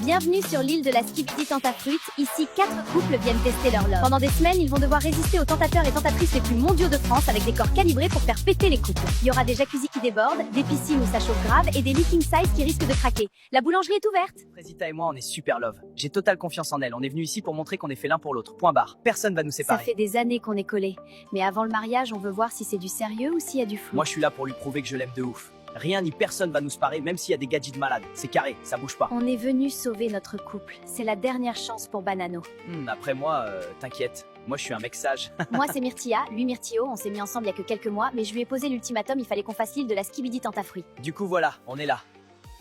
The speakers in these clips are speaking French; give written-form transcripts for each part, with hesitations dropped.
Bienvenue sur l'île de la Skibidi Tentafruit. Ici, 4 couples viennent tester leur love. Pendant des semaines, ils vont devoir résister aux tentateurs et tentatrices les plus mondiaux de France avec des corps calibrés pour faire péter les couples. Il y aura des jacuzzis qui débordent, des piscines où ça chauffe grave et des lits king size qui risquent de craquer. La boulangerie est ouverte. Frésita et moi, on est super love. J'ai totale confiance en elle. On est venus ici pour montrer qu'on est fait l'un pour l'autre. Point barre. Personne va nous Ça séparer. fait des années qu'on est collés. Mais avant le mariage, on veut voir si c'est du sérieux ou s'il y a du flou. Moi, je suis là pour lui prouver que je l'aime de ouf. Rien ni personne va nous séparer, même s'il y a des gadgets de malades. C'est carré, ça bouge pas. On est venu sauver notre couple. C'est la dernière chance pour Banano. Après moi, t'inquiète. Moi, je suis un mec sage. Moi, c'est Myrtilla, lui Myrtio. On s'est mis ensemble il y a que quelques mois, mais je lui ai posé l'ultimatum, il fallait qu'on fasse l'île de la Skibidi Tentafruit. Du coup, voilà, on est là.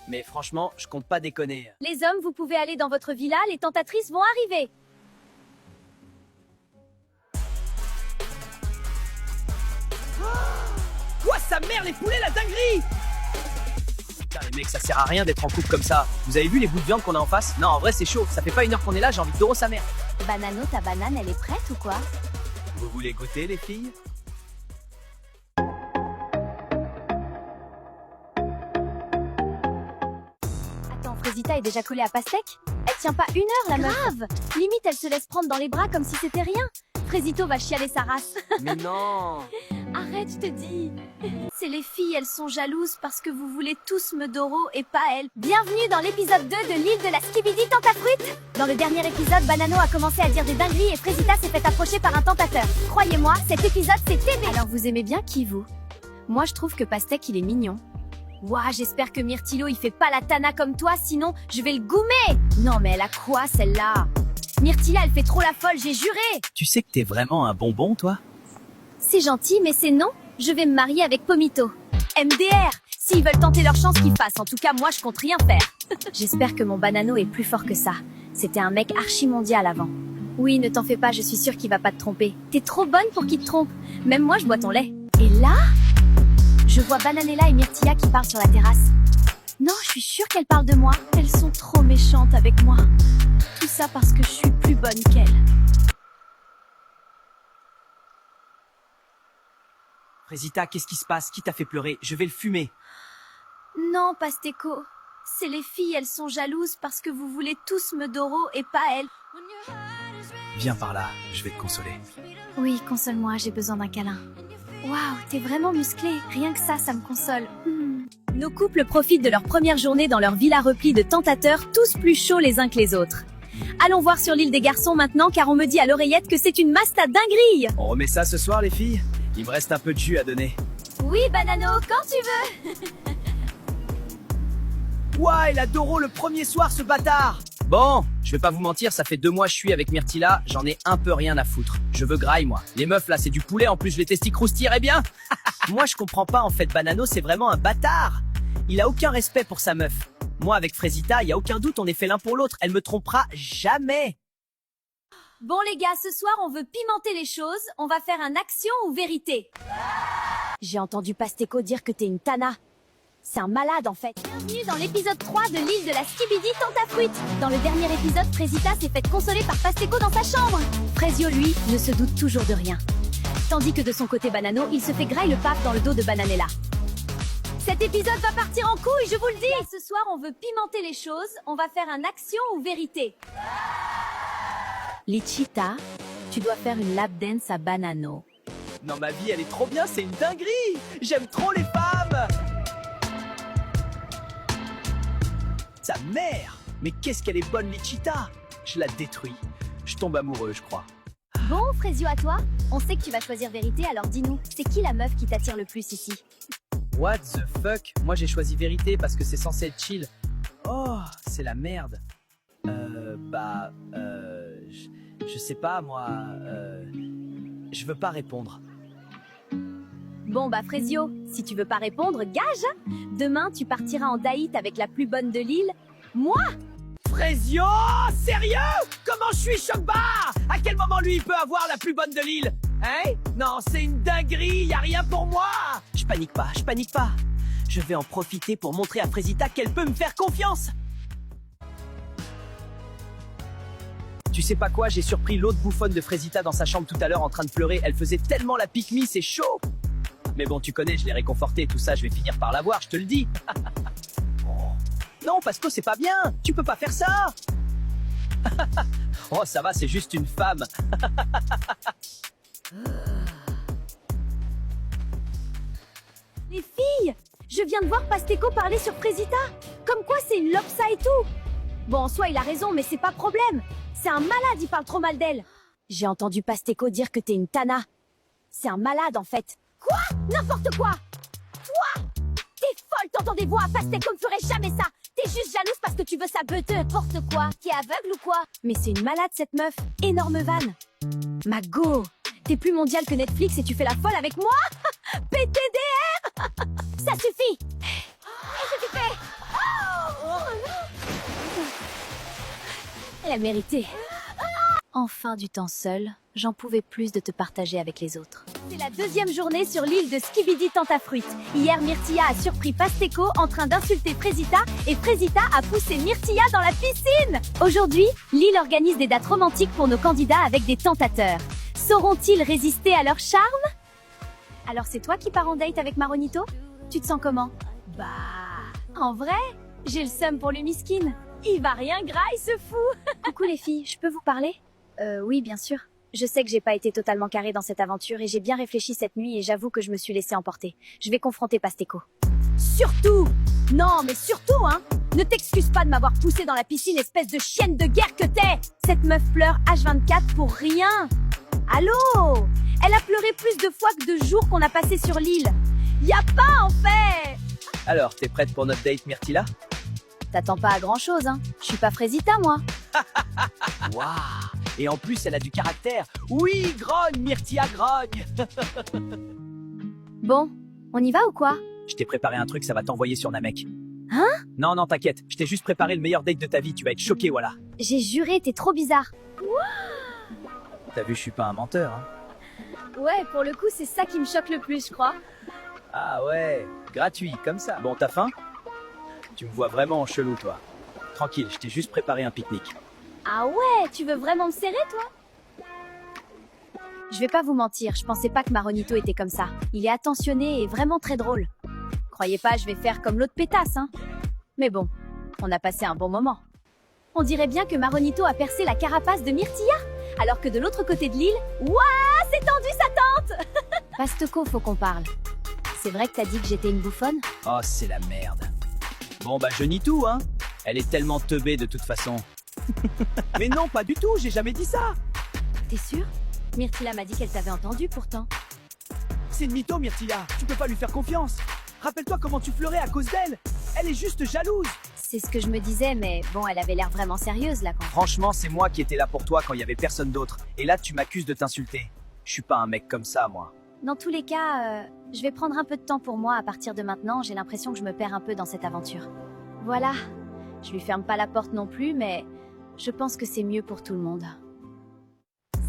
Mais franchement, je compte pas déconner. Les hommes, vous pouvez aller dans votre villa, les tentatrices vont arriver. Quoi, sa mère, les poulets, la dinguerie! Putain, les mecs, ça sert à rien d'être en couple comme ça. Vous avez vu les bouts de viande qu'on a en face? Non, en vrai, c'est chaud. Ça fait pas 1 heure qu'on est là, j'ai envie de doro sa mère. Banano, ta banane, elle est prête ou quoi? Vous voulez goûter, les filles? Attends, Frésita est déjà collée à Pastèque? Elle tient pas 1 heure, la meuf. Grave. Limite, elle se laisse prendre dans les bras comme si c'était rien. Frésito va chialer sa race. Mais non! Arrête, je te dis. C'est les filles, elles sont jalouses parce que vous voulez tous me doro et pas elles. Bienvenue dans l'épisode 2 de l'île de la Skibidi Tentafruit. Dans le dernier épisode, Banano a commencé à dire des dingueries et Frésita s'est fait approcher par un tentateur. Croyez-moi, cet épisode c'est TV. Alors vous aimez bien qui, vous? Moi je trouve que Pastèque il est mignon. Ouah, j'espère que Myrtilo il fait pas la tana comme toi, sinon je vais le goumer. Non mais elle a quoi celle-là? Myrtilla elle fait trop la folle, j'ai juré. Tu sais que t'es vraiment un bonbon, toi? C'est gentil, mais c'est non. Je vais me marier avec Pomito. MDR. S'ils veulent tenter leur chance, qu'ils fassent. En tout cas, moi, je compte rien faire. J'espère que mon Banano est plus fort que ça. C'était un mec archi-mondial avant. Oui, ne t'en fais pas, je suis sûre qu'il va pas te tromper. T'es trop bonne pour qu'il te trompe. Même moi, je bois ton lait. Et là, je vois Bananella et Myrtilla qui parlent sur la terrasse. Non, je suis sûre qu'elles parlent de moi. Elles sont trop méchantes avec moi. Tout ça parce que je suis plus bonne qu'elles. Frésita, qu'est-ce qui se passe? Qui t'a fait pleurer? Je vais le fumer. Non, Pasteco. C'est les filles, elles sont jalouses parce que vous voulez tous me doro et pas elles. Viens par là, je vais te consoler. Oui, console-moi, j'ai besoin d'un câlin. Waouh, t'es vraiment musclé. Rien que ça me console. Nos couples profitent de leur première journée dans leur villa replie de tentateurs, tous plus chauds les uns que les autres. Allons voir sur l'île des garçons maintenant, car on me dit à l'oreillette que c'est une masta dinguerie. On remet ça ce soir, les filles? Il me reste un peu de jus à donner. Oui, Banano, quand tu veux. Ouah, il a Doro le premier soir, ce bâtard! Bon, je vais pas vous mentir, ça fait 2 mois que je suis avec Myrtilla, j'en ai un peu rien à foutre. Je veux graille, moi. Les meufs, là, c'est du poulet, en plus, les testis croustilleraient bien. Moi, je comprends pas, en fait, Banano, c'est vraiment un bâtard. Il a aucun respect pour sa meuf. Moi, avec Frésita, y a aucun doute, on est fait l'un pour l'autre. Elle me trompera jamais. Bon les gars, ce soir on veut pimenter les choses, on va faire un action ou vérité. J'ai entendu Pasteco dire que t'es une tana. C'est un malade en fait. Bienvenue dans l'épisode 3 de l'île de la Skibidi Tentafruit. Dans le dernier épisode, Frésita s'est faite consoler par Pasteco dans sa chambre. Frésio, lui, ne se doute toujours de rien. Tandis que de son côté Banano, il se fait graille le pape dans le dos de Bananella. Cet épisode va partir en couille, je vous le dis. Ce soir on veut pimenter les choses, on va faire un action ou vérité. Lichita, tu dois faire une lap dance à Banano. Non, ma vie, elle est trop bien, c'est une dinguerie. J'aime trop les femmes. Sa mère. Mais qu'est-ce qu'elle est bonne, Lichita. Je la détruis. Je tombe amoureux, je crois. Bon, Frésio, à toi. On sait que tu vas choisir vérité, alors dis-nous, c'est qui la meuf qui t'attire le plus ici? What the fuck? Moi, j'ai choisi vérité parce que c'est censé être chill. Oh, c'est la merde. Je sais pas, moi, je veux pas répondre. Bon bah Frésio, si tu veux pas répondre, gage. Demain, tu partiras en date avec la plus bonne de l'île. Moi? Frésio, sérieux? Comment je suis choc-barre? À quel moment lui il peut avoir la plus bonne de l'île? Hein? Non, c'est une dinguerie, y a rien pour moi. Je panique pas, je panique pas. Je vais en profiter pour montrer à Frésita qu'elle peut me faire confiance. Tu sais pas quoi, j'ai surpris l'autre bouffonne de Frésita dans sa chambre tout à l'heure en train de pleurer. Elle faisait tellement la pique-me, c'est chaud. Mais bon, tu connais, je l'ai réconfortée, tout ça, je vais finir par l'avoir, je te le dis. Non, Pasco, c'est pas bien. Tu peux pas faire ça. Oh, ça va, c'est juste une femme. Les filles, je viens de voir Pasteco parler sur Fresita. Comme quoi c'est une lopsa et tout. Bon, en soi, il a raison, mais c'est pas problème. C'est un malade, il parle trop mal d'elle. J'ai entendu Pasteco dire que t'es une tana. C'est un malade, en fait. Quoi? N'importe quoi! Toi! T'es folle, t'entends des voix. Pasteco ne ferait jamais ça. T'es juste jalouse parce que tu veux sa beuteuse. N'importe quoi. T'es aveugle ou quoi? Mais c'est une malade, cette meuf. Énorme vanne. Mago, t'es plus mondial que Netflix et tu fais la folle avec moi? PTDR. Ça suffit. Qu'est-ce que tu fais? Elle a mérité. Enfin du temps seul, j'en pouvais plus de te partager avec les autres. C'est la deuxième journée sur l'île de Skibidi Tentafruit. Hier, Myrtilla a surpris Pasteco en train d'insulter Fresita et Fresita a poussé Myrtilla dans la piscine. Aujourd'hui, l'île organise des dates romantiques pour nos candidats avec des tentateurs. Sauront-ils résister à leur charme? Alors c'est toi qui pars en date avec Maronito? Tu te sens comment? Bah, en vrai, j'ai le seum pour le miskin. Il va rien gras, il se fout. Coucou les filles, je peux vous parler? Oui, bien sûr. Je sais que j'ai pas été totalement carrée dans cette aventure et j'ai bien réfléchi cette nuit et j'avoue que je me suis laissée emporter. Je vais confronter Pasteco. Surtout! Non, mais surtout, hein! Ne t'excuse pas de m'avoir poussée dans la piscine, espèce de chienne de guerre que t'es! Cette meuf pleure H24 pour rien! Allô? Elle a pleuré plus de fois que de jours qu'on a passé sur l'île. Y a pas, en fait! Alors, t'es prête pour notre date, Myrtilla? T'attends pas à grand-chose, hein? Je suis pas Fresita, moi. Waouh! Et en plus, elle a du caractère. Oui, grogne, Myrtilla, grogne. Bon, on y va ou quoi? Je t'ai préparé un truc, ça va t'envoyer sur Namek. Hein? Non, t'inquiète. Je t'ai juste préparé le meilleur date de ta vie. Tu vas être choqué, voilà. J'ai juré, t'es trop bizarre. T'as vu, je suis pas un menteur, hein. Ouais, pour le coup, c'est ça qui me choque le plus, je crois. Ah ouais, gratuit, comme ça. Bon, t'as faim? Tu me vois vraiment en chelou, toi. Tranquille, je t'ai juste préparé un pique-nique. Ah ouais, tu veux vraiment me serrer, toi? Je vais pas vous mentir, je pensais pas que Maronito était comme ça. Il est attentionné et vraiment très drôle. Croyez pas, je vais faire comme l'autre pétasse, hein. Mais bon, on a passé un bon moment. On dirait bien que Maronito a percé la carapace de Myrtilla, alors que de l'autre côté de l'île, ouah, c'est tendu sa tente. Pasteco, faut qu'on parle. C'est vrai que t'as dit que j'étais une bouffonne? Oh, c'est la merde. Bon, bah, je nie tout, hein. Elle est tellement teubée de toute façon. Mais non, pas du tout, j'ai jamais dit ça. T'es sûr? Myrtilla m'a dit qu'elle t'avait entendu pourtant. C'est une mytho, Myrtilla. Tu peux pas lui faire confiance. Rappelle-toi comment tu pleurais à cause d'elle. Elle est juste jalouse. C'est ce que je me disais, mais bon, elle avait l'air vraiment sérieuse là quand. Franchement, c'est moi qui étais là pour toi quand il y avait personne d'autre. Et là, tu m'accuses de t'insulter. Je suis pas un mec comme ça, moi. Dans tous les cas, je vais prendre un peu de temps pour moi à partir de maintenant. J'ai l'impression que je me perds un peu dans cette aventure. Voilà. Je lui ferme pas la porte non plus, mais je pense que c'est mieux pour tout le monde.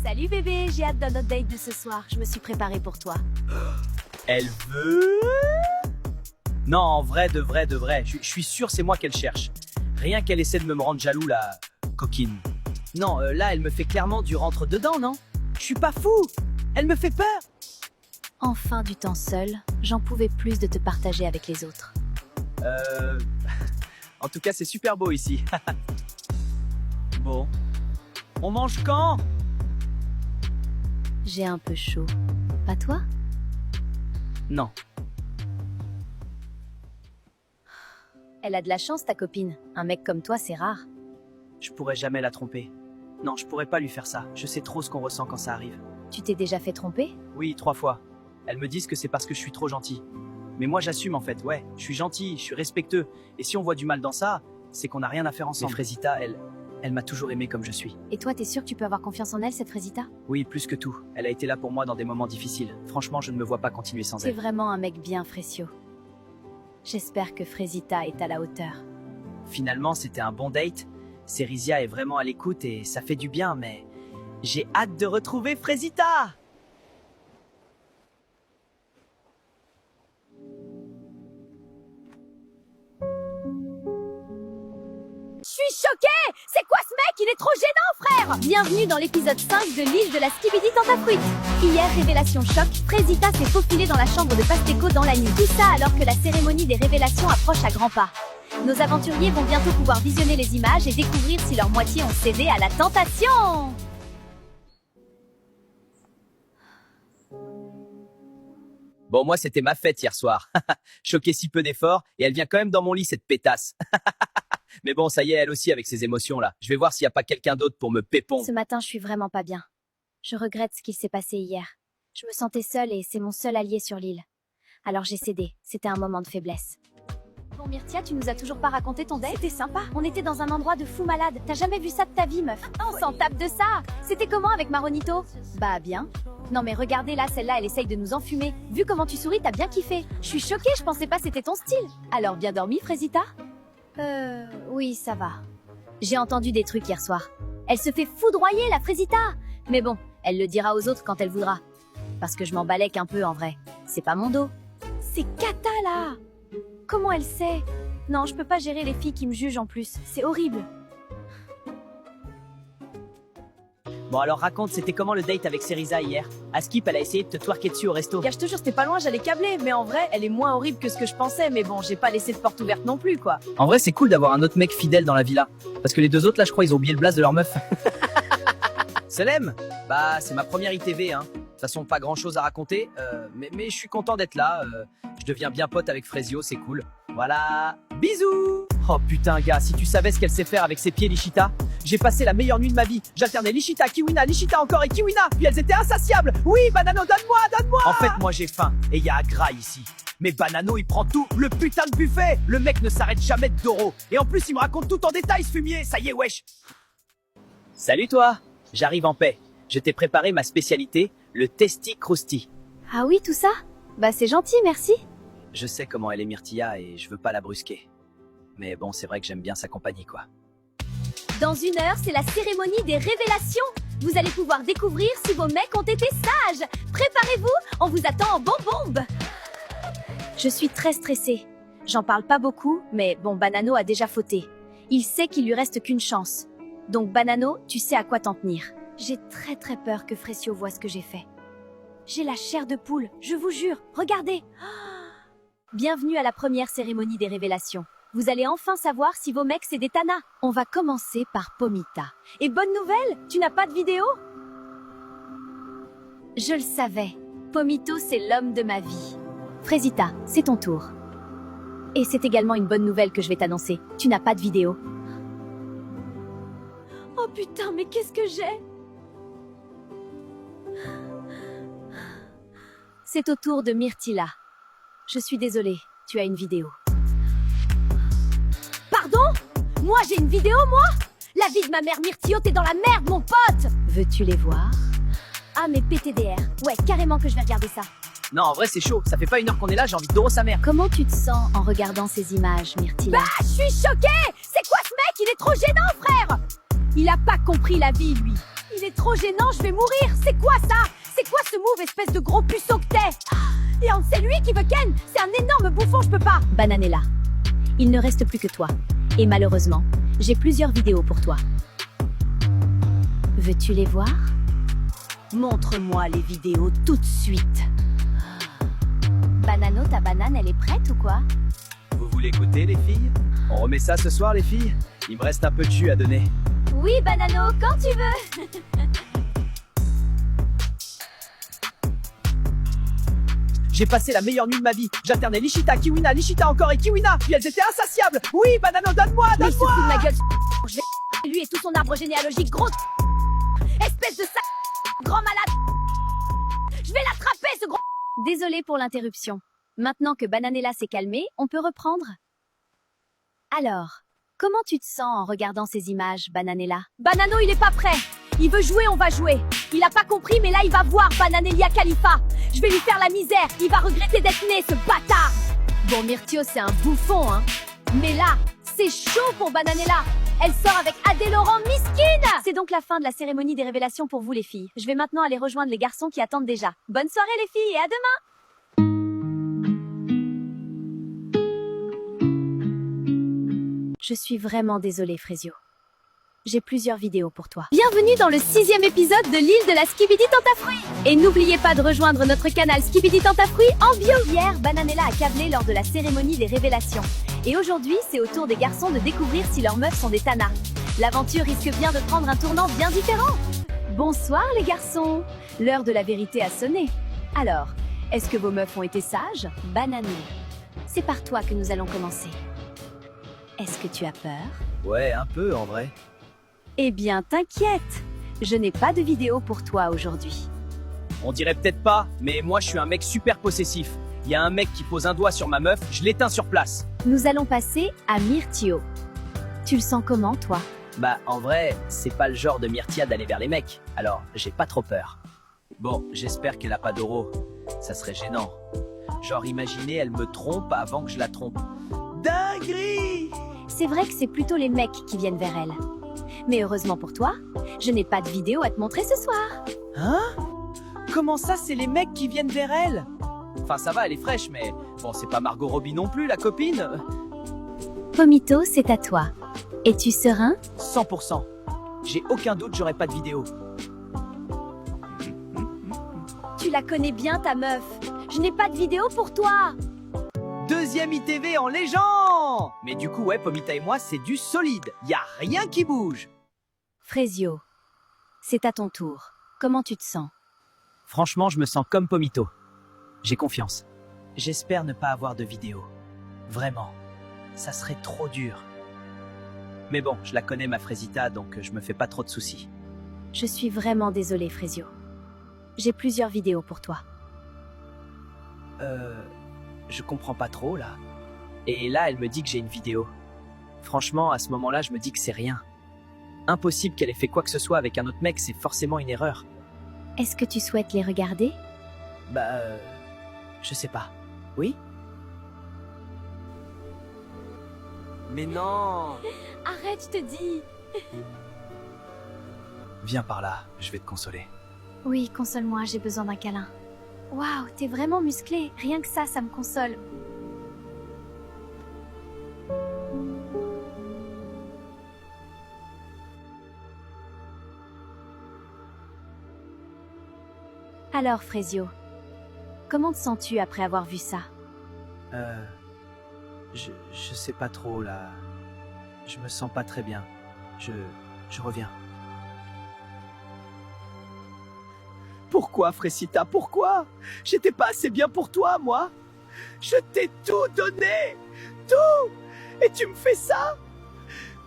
Salut bébé, j'ai hâte de notre date de ce soir. Je me suis préparée pour toi. Elle veut... Non, en vrai, de vrai, de vrai. Je suis sûr c'est moi qu'elle cherche. Rien qu'elle essaie de me rendre jaloux, la coquine. Non, là, elle me fait clairement du rentre-dedans, non? Je suis pas fou. Elle me fait peur. Enfin du temps seul, j'en pouvais plus de te partager avec les autres. En tout cas, c'est super beau ici. Bon. On mange quand? J'ai un peu chaud. Pas toi? Non. Elle a de la chance, ta copine. Un mec comme toi, c'est rare. Je pourrais jamais la tromper. Non, je pourrais pas lui faire ça. Je sais trop ce qu'on ressent quand ça arrive. Tu t'es déjà fait tromper? Oui, 3 fois. Elles me disent que c'est parce que je suis trop gentil. Mais moi, j'assume en fait. Ouais, je suis gentil, je suis respectueux. Et si on voit du mal dans ça, c'est qu'on n'a rien à faire ensemble. Mais Fresita, elle m'a toujours aimé comme je suis. Et toi, t'es sûr que tu peux avoir confiance en elle, cette Fresita? Oui, plus que tout. Elle a été là pour moi dans des moments difficiles. Franchement, je ne me vois pas continuer sans C'est elle. vraiment un mec bien Fresio. J'espère que Fresita est à la hauteur. Finalement, c'était un bon date. Cerizia est vraiment à l'écoute et ça fait du bien, mais j'ai hâte de retrouver Fresita! Je suis suis choquée! C'est quoi ce mec? Il est trop gênant, frère! Bienvenue dans l'épisode 5 de l'île de la Skibidi Tentafruit. Hier, révélation choc, Frésita s'est faufilée dans la chambre de Pastéco dans la nuit. Tout ça alors que la cérémonie des révélations approche à grands pas. Nos aventuriers vont bientôt pouvoir visionner les images et découvrir si leur moitié ont cédé à la tentation. Bon, moi, c'était ma fête hier soir. Choqué si peu d'efforts, et elle vient quand même dans mon lit, cette pétasse. Mais bon, ça y est, elle aussi avec ses émotions là. Je vais voir s'il n'y a pas quelqu'un d'autre pour me pépon. Ce matin, je suis vraiment pas bien. Je regrette ce qu'il s'est passé hier. Je me sentais seule et c'est mon seul allié sur l'île. Alors j'ai cédé. C'était un moment de faiblesse. Bon, Myrtia, tu nous as toujours pas raconté ton date? C'était sympa. On était dans un endroit de fou malade. T'as jamais vu ça de ta vie, meuf? On s'en tape de ça. C'était comment avec Maronito? Bah, bien. Non mais regardez là, celle-là, elle essaye de nous enfumer. Vu comment tu souris, t'as bien kiffé. Je suis choquée, je pensais pas c'était ton style. Alors, bien dormi, Frésita? Oui, ça va. J'ai entendu des trucs hier soir. Elle se fait foudroyer, la Frésita. Mais bon, elle le dira aux autres quand elle voudra. Parce que je m'en balèque un peu en vrai. C'est pas mon dos. C'est Kata là. Comment elle sait? Non, je peux pas gérer les filles qui me jugent en plus. C'est horrible. Bon, alors raconte, c'était comment le date avec Cerisa hier? Askip, elle a essayé de te twerker dessus au resto. Gars, je te jure, c'était pas loin, j'allais câbler, mais en vrai, elle est moins horrible que ce que je pensais, mais bon, j'ai pas laissé de porte ouverte non plus, quoi. En vrai, c'est cool d'avoir un autre mec fidèle dans la villa. Parce que les deux autres, là, je crois, ils ont oublié le blaze de leur meuf. Selem? Bah, c'est ma première ITV, hein. De toute façon, pas grand chose à raconter, mais je suis content d'être là. Je deviens bien pote avec Frésio, c'est cool. Voilà. Bisous! Oh putain, gars, si tu savais ce qu'elle sait faire avec ses pieds, Lichita. J'ai passé la meilleure nuit de ma vie. J'alternais Lichita, Kiwina, Lichita encore et Kiwina. Puis elles étaient insatiables. Oui, Banano, donne-moi, donne-moi! En fait, moi, j'ai faim. Et y a Agra ici. Mais Banano, il prend tout. Le putain de buffet. Le mec ne s'arrête jamais de Doro. Et en plus, il me raconte tout en détail, ce fumier. Ça y est, wesh. Salut, toi. J'arrive en paix. Je t'ai préparé ma spécialité, le Testi Crousti. Ah oui, tout ça? Bah c'est gentil, merci. Je sais comment elle est Myrtilla et je veux pas la brusquer. Mais bon, c'est vrai que j'aime bien sa compagnie, quoi. Dans 1 heure, c'est la cérémonie des révélations. Vous allez pouvoir découvrir si vos mecs ont été sages. Préparez-vous, on vous attend en bombe. Je suis très stressée. J'en parle pas beaucoup, mais bon, Banano a déjà fauté. Il sait qu'il lui reste qu'une chance. Donc Banano, tu sais à quoi t'en tenir. J'ai très peur que Frésio voie ce que j'ai fait. J'ai la chair de poule, je vous jure, regardez. Bienvenue à la première cérémonie des révélations. Vous allez enfin savoir si vos mecs c'est des tanas. On va commencer par Pomita. Et bonne nouvelle, tu n'as pas de vidéo? Je le savais. Pomito, c'est l'homme de ma vie. Frésita, c'est ton tour. Et c'est également une bonne nouvelle que je vais t'annoncer. Tu n'as pas de vidéo. Oh putain, mais qu'est-ce que j'ai? C'est au tour de Myrtilla. Je suis désolée, tu as une vidéo. Pardon? Moi j'ai une vidéo, moi? La vie de ma mère Myrtio, t'es dans la merde, mon pote! Veux-tu les voir? Ah, mais PTDR. Ouais, carrément que je vais regarder ça. Non, en vrai, c'est chaud. Ça fait pas 1 heure qu'on est là, j'ai envie de Doro sa mère. Comment tu te sens en regardant ces images, Myrtilla? Bah, je suis choquée! C'est quoi ce mec? Il est trop gênant, frère! Il a pas compris la vie, lui. Il est trop gênant, je vais mourir! C'est quoi ça? C'est quoi ce move, espèce de gros puceau que t'es? Et c'est lui qui veut Ken! C'est un énorme bouffon, je peux pas! Bananella, il ne reste plus que toi. Et malheureusement, j'ai plusieurs vidéos pour toi. Veux-tu les voir? Montre-moi les vidéos tout de suite. Banano, ta banane, elle est prête ou quoi? Vous voulez goûter, les filles? On remet ça ce soir, les filles? Il me reste un peu de jus à donner. Oui, Banano, quand tu veux. J'ai passé la meilleure nuit de ma vie. J'alternais Lichita, Kiwina, Lichita encore et Kiwina. Puis elles étaient insatiables. Oui, Banano, donne-moi, Mais il se donne-moi! fout de ma gueule. Je vais lui et tout son arbre généalogique, gros. Espèce de sac. Grand malade. Je vais l'attraper, ce gros. Désolée pour l'interruption. Maintenant que Bananella s'est calmée, on peut reprendre. Alors, comment tu te sens en regardant ces images, Bananella? Banano, il est pas prêt. Il veut jouer, on va jouer. Il a pas compris, mais là, il va voir Bananelia Khalifa. Je vais lui faire la misère. Il va regretter d'être né, ce bâtard. Bon, Myrtio, c'est un bouffon, hein. Mais là, c'est chaud pour Bananella. Elle sort avec Adé Laurent Miskine. C'est donc la fin de la cérémonie des révélations pour vous, les filles. Je vais maintenant aller rejoindre les garçons qui attendent déjà. Bonne soirée, les filles, et à demain! Je suis vraiment désolée, Frésio. J'ai plusieurs vidéos pour toi. Bienvenue dans le 6e épisode de l'île de la Skibidi Tentafruit. Et n'oubliez pas de rejoindre notre canal Skibidi Tentafruit en bio. Hier, Bananella a câblé lors de la cérémonie des révélations. Et aujourd'hui, c'est au tour des garçons de découvrir si leurs meufs sont des tanas. L'aventure risque bien de prendre un tournant bien différent. Bonsoir les garçons. L'heure de la vérité a sonné. Alors, est-ce que vos meufs ont été sages? Bananou. C'est par toi que nous allons commencer. Est-ce que tu as peur? Ouais, un peu en vrai. Eh bien, t'inquiète, je n'ai pas de vidéo pour toi aujourd'hui. On dirait peut-être pas, mais moi je suis un mec super possessif. Il y a un mec qui pose un doigt sur ma meuf, je l'éteins sur place. Nous allons passer à Myrtio. Tu le sens comment, toi? Bah, en vrai, c'est pas le genre de Myrtia d'aller vers les mecs, alors j'ai pas trop peur. Bon, j'espère qu'elle a pas d'euro. Ça serait gênant. Genre, imaginez, elle me trompe avant que je la trompe. Dinguerie! C'est vrai que c'est plutôt les mecs qui viennent vers elle. Mais heureusement pour toi, je n'ai pas de vidéo à te montrer ce soir. Hein? Comment ça, c'est les mecs qui viennent vers elle? Enfin, ça va, elle est fraîche, mais bon, c'est pas Margot Robbie non plus, la copine. Pomito, c'est à toi. Es-tu serein? 100%. J'ai aucun doute, j'aurai pas de vidéo. Tu la connais bien, ta meuf. Je n'ai pas de vidéo pour toi. Deuxième ITV en légende! Mais du coup, ouais, Pomita et moi, c'est du solide. Y a rien qui bouge. Frésio, c'est à ton tour. Comment tu te sens? Franchement, je me sens comme Pomito. J'ai confiance. J'espère ne pas avoir de vidéo. Vraiment. Ça serait trop dur. Mais bon, je la connais, ma Frésita, donc je me fais pas trop de soucis. Je suis vraiment désolée, Frésio. J'ai plusieurs vidéos pour toi. Je comprends pas trop, là. Et là, elle me dit que j'ai une vidéo. Franchement, à ce moment-là, je me dis que c'est rien. Impossible qu'elle ait fait quoi que ce soit avec un autre mec, c'est forcément une erreur. Est-ce que tu souhaites les regarder? Bah, je sais pas. Oui? Mais non! Arrête, je te dis. Viens par là, je vais te consoler. Oui, console-moi, j'ai besoin d'un câlin. Waouh, t'es vraiment musclé. Rien que ça me console. Alors, Frésio, comment te sens-tu après avoir vu ça? Je sais pas trop, là. Je me sens pas très bien. Je reviens. Pourquoi, Frésita, pourquoi? J'étais pas assez bien pour toi, moi. Je t'ai tout donné. Tout. Et tu me fais ça?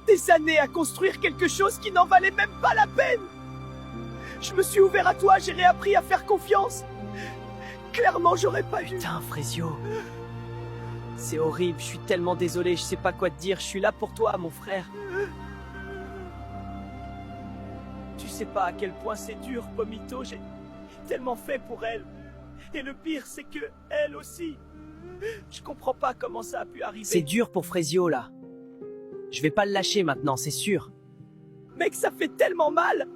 Des années à construire quelque chose qui n'en valait même pas la peine. Je me suis ouvert à toi, j'ai réappris à faire confiance. Clairement, j'aurais pas dû. Putain, Frésio. C'est horrible, je suis tellement désolé, je sais pas quoi te dire. Je suis là pour toi, mon frère. Tu sais pas à quel point c'est dur, Pomito. J'ai tellement fait pour elle. Et le pire, c'est que elle aussi. Je comprends pas comment ça a pu arriver. C'est dur pour Frésio, là. Je vais pas le lâcher maintenant, c'est sûr. Mec, ça fait tellement mal.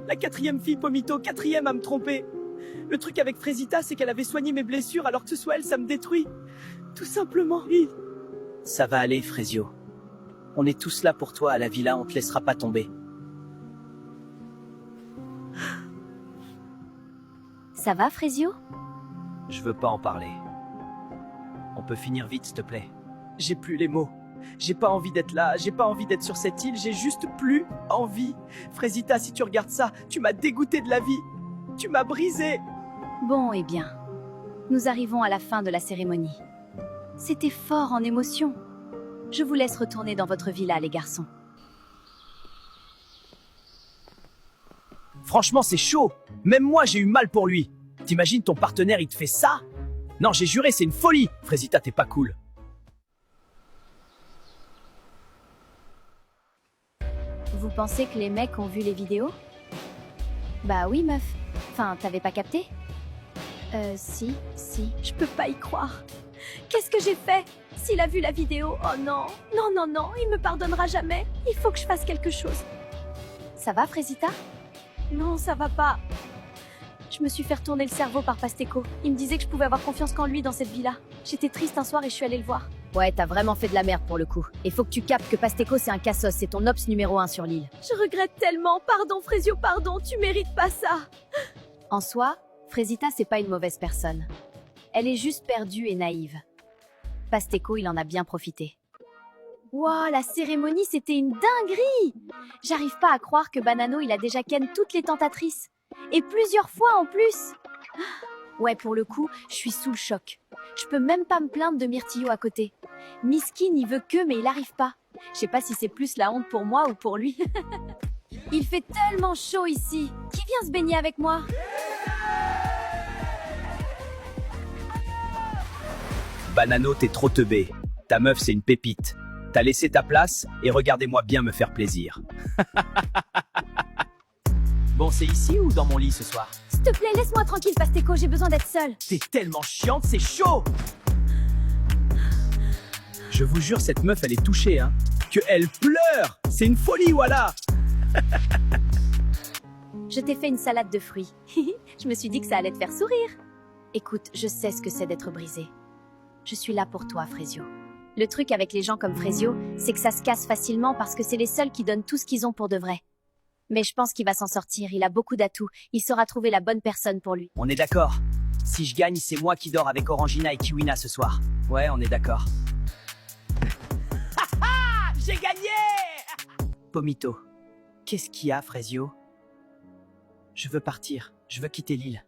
La 4e fille, Pomito, 4e à me tromper. Le truc avec Frésita, c'est qu'elle avait soigné mes blessures, alors que ce soit elle, ça me détruit. Tout simplement. Ça va aller, Frésio. On est tous là pour toi à la villa, on te laissera pas tomber. Ça va, Frésio? Je veux pas en parler. On peut finir vite, s'il te plaît. J'ai plus les mots. J'ai pas envie d'être là, j'ai pas envie d'être sur cette île, j'ai juste plus envie. Frésita, si tu regardes ça, tu m'as dégoûté de la vie. Tu m'as brisé. Bon, eh bien, nous arrivons à la fin de la cérémonie. C'était fort en émotion. Je vous laisse retourner dans votre villa, les garçons. Franchement, c'est chaud. Même moi, j'ai eu mal pour lui. T'imagines ton partenaire, il te fait ça? Non, j'ai juré, c'est une folie. Frésita, t'es pas cool. Vous pensez que les mecs ont vu les vidéos? Bah oui, meuf. Enfin, t'avais pas capté? Si. Je peux pas y croire. Qu'est-ce que j'ai fait? S'il a vu la vidéo, oh non. Non, il me pardonnera jamais. Il faut que je fasse quelque chose. Ça va, Frésita? Non, ça va pas. Je me suis fait retourner le cerveau par Pasteco. Il me disait que je pouvais avoir confiance qu'en lui dans cette villa. J'étais triste un soir et je suis allée le voir. Ouais, t'as vraiment fait de la merde pour le coup. Et faut que tu captes que Pasteco c'est un cassos, c'est ton ops numéro 1 sur l'île. Je regrette tellement. Pardon, Frésio, pardon. Tu mérites pas ça. En soi, Frésita c'est pas une mauvaise personne. Elle est juste perdue et naïve. Pasteco, il en a bien profité. Wow, la cérémonie, c'était une dinguerie. J'arrive pas à croire que Banano, il a déjà ken toutes les tentatrices. Et plusieurs fois en plus. Ouais, pour le coup, je suis sous le choc. Je peux même pas me plaindre de Myrtillo à côté. Miskin, il veut que, mais il arrive pas. Je sais pas si c'est plus la honte pour moi ou pour lui. Il fait tellement chaud ici. Qui vient se baigner avec moi? Banano, t'es trop teubé. Ta meuf, c'est une pépite. T'as laissé ta place et regardez-moi bien me faire plaisir. Bon, c'est ici ou dans mon lit ce soir? S'il te plaît, laisse-moi tranquille, Pasteco, j'ai besoin d'être seule. T'es tellement chiante, c'est chaud. Je vous jure, cette meuf, elle est touchée, hein. Que elle pleure. C'est une folie, voilà. Je t'ai fait une salade de fruits. Je me suis dit que ça allait te faire sourire. Écoute, je sais ce que c'est d'être brisé. Je suis là pour toi, Frésio. Le truc avec les gens comme Frésio, c'est que ça se casse facilement parce que c'est les seuls qui donnent tout ce qu'ils ont pour de vrai. Mais je pense qu'il va s'en sortir, il a beaucoup d'atouts, il saura trouver la bonne personne pour lui. On est d'accord. Si je gagne, c'est moi qui dors avec Orangina et Kiwina ce soir. Ouais, on est d'accord. J'ai gagné! Pomito, qu'est-ce qu'il y a, Frésio? Je veux partir, je veux quitter l'île.